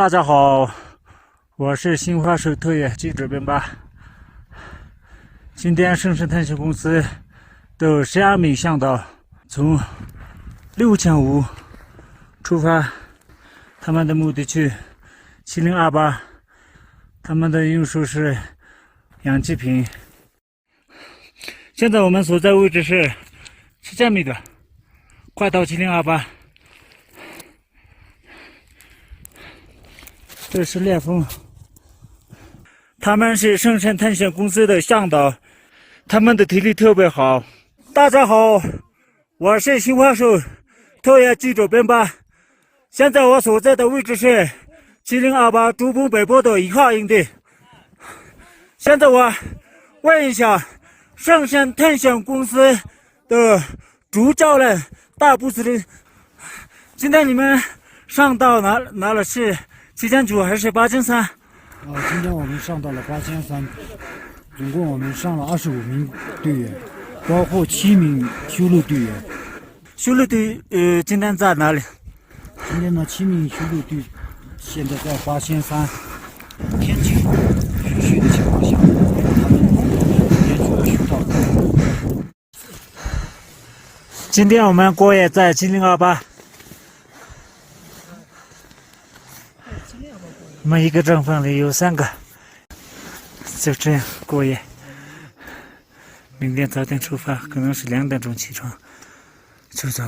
大家好，我是新华社特约记者边巴。今天盛世探险公司的12名向导从6500出发，他们的目的地7028，他们的运输是氧气瓶。现在我们所在位置是7000米的，快到7028。这是烈风，他们是盛世探险公司的向导，他们的体力特别好。大家好，我是新华社特约记者边巴。现在我所在的位置是7028珠峰北坡的1号营地。现在我问一下盛世探险公司的主教练大布斯林，今天你们上到哪了？是7900还是8300？今天我们上到了8300，总共我们上了25名队员，包括7名修路队员。修路队今天在哪里？今天呢，7名修路队现在在8300，天气许许的情况下，他们沿着渠道。今天我们过夜在7028。我们一个帐篷里有3个，就这样过夜。明天早点出发，可能是2点钟起床，就走。